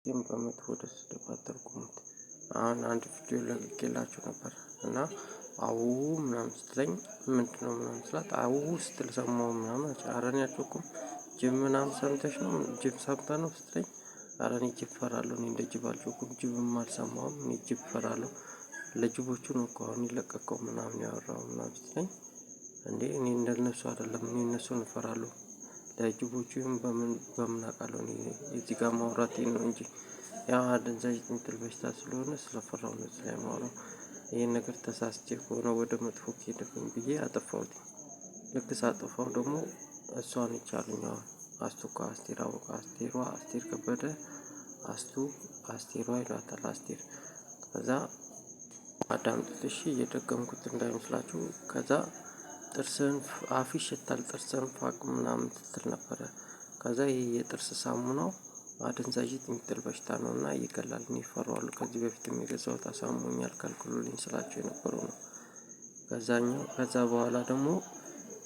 ግን በመጥፎ ደስ ባትተረጉሙት። አሁን አንድ ቪዲዮ ለቅቄላችሁ ነበር እና አው ምናምን ስትለኝ ምንድነው ምናምን ስላት አው ስትል ሰማሁ ምናምን ኧረ እኔ አልጮህኩም ጅብ ምናምን ሰምተሽ ነው ጅብ ሰምተህ ነው ስትለኝ ኧረ እኔ ጅብ እፈራለሁ እኔ እንደ ጅብ አልጮህኩም ጅብም አልሰማሁም እኔ ጅብ እፈራለሁ ለጅቦቹ ነው እኮ አሁን የለቀቀው ምናምን ያወራው ምናምን ስትለኝ እንዴ እኔ እንደነሱ አይደለም እኔ እነሱን እፈራለሁ ለጅቦቹ በምን አውቃለሁ እኔ እዚህ ጋር ማውራቴን ነው እንጂ ያው አደንዛዥ የሚጥል በሽታ ስለሆነ ስለፈራሁ ነው እዚህ ላይ የማወራው። ይሄን ነገር ተሳስቼ ከሆነ ወደ መጥፎ ከሄደብኝ ብዬ አጠፋሁት። ልክ ሳጠፋው ደግሞ እሷ ነች አሉኝ አሁን አስቱ እኮ አስቴር አወቀ አስቴር ከበደ አስቱ አስቴሯ ይሏታል አስቴር ከዛ አዳምጡት እሺ እየደገምኩት እንዳይመስላችሁ ከዛ ጥርስን አፍሽ ይሸታል ጥርስን ፋቅ ምናምን ስትል ነበረ። ከዛ ይሄ የጥርስ ሳሙናው አደንዛዥ የሚጥል በሽታ ነውና ይገላል እኔ እፈራዋለሁ ከዚህ በፊትም የገዛሁት አሳምሞኛል ከልክሉልኝ ስላቸው የነበረው ነው። ከዛ በኋላ ደግሞ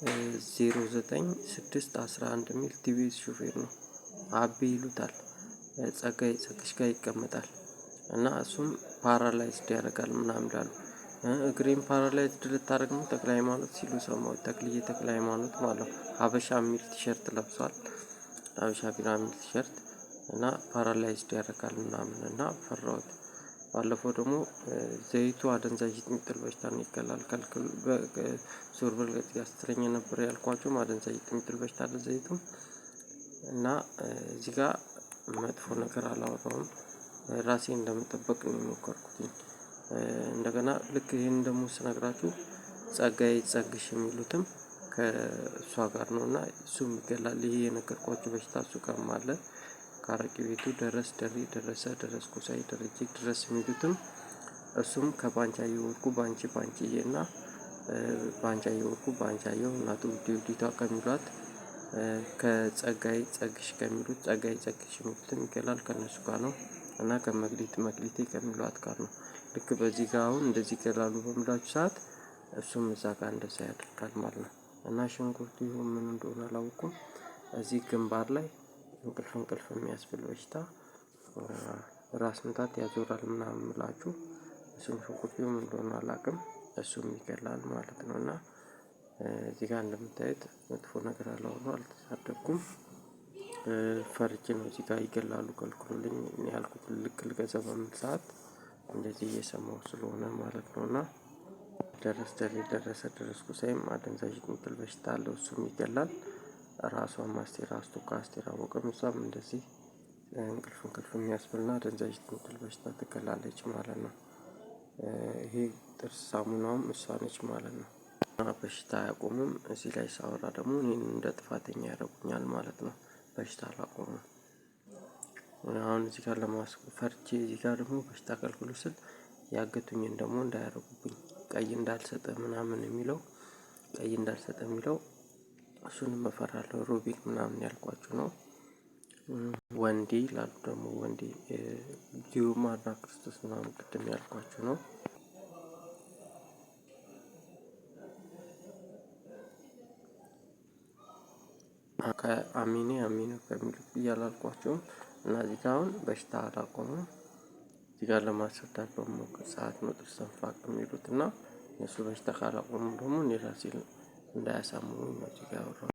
09611 የሚል ቲቪኤስ ሹፌር ነው አቤ ይሉታል ጸጋዬ ጸግሽ ጋር ይቀመጣል እና እሱም ፓራላይዝድ ያደርጋል ምናምን ይላሉ። እግሬን ፓራላይዝድ ልታደርግ ነው ተክለ ሃይማኖት ሲሉ ሰማሁት ተክልዬ ተክለ ሃይማኖት ማለት ነው ሀበሻ የሚል ቲሸርት ለብሷል። ሀበሻ ቢራ የሚል ቲሸርት እና ፓራላይዝድ ያደርጋል ምናምን እና ፈራሁት። ባለፈው ደግሞ ዘይቱ አደንዛዥ የሚጥል በሽታን ይገላል ከልክሉ ዞር በል ያስተረኛ ነበር ያልኳችሁ አደንዛዥ የሚጥል በሽታ አለ ዘይቱም እና እዚህ ጋር መጥፎ ነገር አላወራሁም ራሴን እንደምጠበቅ ነው የሞከርኩት። እንደገና ልክ ይሄን ደግሞ ስነግራችሁ ጸጋዬ ጸግሽ የሚሉትም ከእሷ ጋር ነውና እሱም ይገላል ይሄ የነገርኳችሁ በሽታ እሱ ጋርም አለ። ካረቂ ቤቱ ደረሰ ደረስኩ ሳይ ደረጀ ድረስ የሚሉትም እሱም ከባንቻየሁ ወርቁ ባንቺዬና ባንቻየሁ ወርቁ ባንቻየሁ እናቱ ዲውዲቷ ከሚሏት ከጸጋዬ ጸግሽ ከሚሉት ጸጋዬ ጸግሽ የሚሉትም ይገላል ከእነሱ ጋር ነው። እና መክሊቴ ከሚሏት ጋር ነው። ልክ በዚህ ጋር አሁን እንደዚህ ይገላሉ በምላችሁ ሰዓት እሱም እዛ ጋር እንደዛ ያደርጋል ማለት ነው። እና ሽንኩርቱ ይሁን ምን እንደሆነ አላውቅም እዚህ ግንባር ላይ እንቅልፍ የሚያስብል በሽታ ራስ ምታት ያዞራል ምናምን የምላችሁ እሱም ሽንኩርቱ ምን እንደሆነ አላውቅም እሱም ይገላል ማለት ነው። እና እዚህ ጋር እንደምታዩት መጥፎ ነገር አላወራሁም አልተሳደብኩም። ፈርቼ ነው እዚህ ጋር ይገላሉ ከልክሉልኝ ያልኩት ልክ ልገዛ በምል ሰዓት እንደዚህ እየሰማሁ ስለሆነ ማለት ነው። እና ደረስኩ ሳይም አደንዛዥ የሚጥል በሽታ አለው እሱም ይገላል። ራሷም አስቴር አስቱ ከአስቴር አወቀም እሷም እንደዚህ እንቅልፍ የሚያስብልና አደንዛዥ የሚጥል በሽታ ትገላለች ማለት ነው። ይሄ ጥርስ ሳሙናውም እሷ ነች ማለት ነው። በሽታ አያቆምም እዚህ ላይ ሳወራ ደግሞ እኔን እንደ ጥፋተኛ ያደርጉኛል ማለት ነው። በሽታ አላቆምም። አሁን እዚህ ጋር ፈርቼ እዚህ ጋር ደግሞ በሽታ ከልክሉ ስል ያገቱኝን ደግሞ እንዳያደርጉብኝ ቀይ እንዳልሰጥህ ምናምን የሚለው ቀይ እንዳልሰጥህ የሚለው እሱንም እፈራለሁ ሮቢል ምናምን ያልኳችሁ ነው። ወንዴ ይላሉ ደግሞ ወንዴ ጊዮርጊስና ክርስቶስ ምናምን ቅድም ያልኳችሁ ነው። አሚኔ ከሚሉት እያላልኳቸውም እና እዚህ ጋር አሁን በሽታ አላቆምም። እዚህ ጋር ለማስረዳት በምሞክር ሰዓት ነው ጥርስ ፋቅ የሚሉት እና እነሱ በሽታ ካላቆሙ ደግሞ እኔ ራሴን እንዳያሳምሙኝ ነው እዚህ ጋር ያወራሁት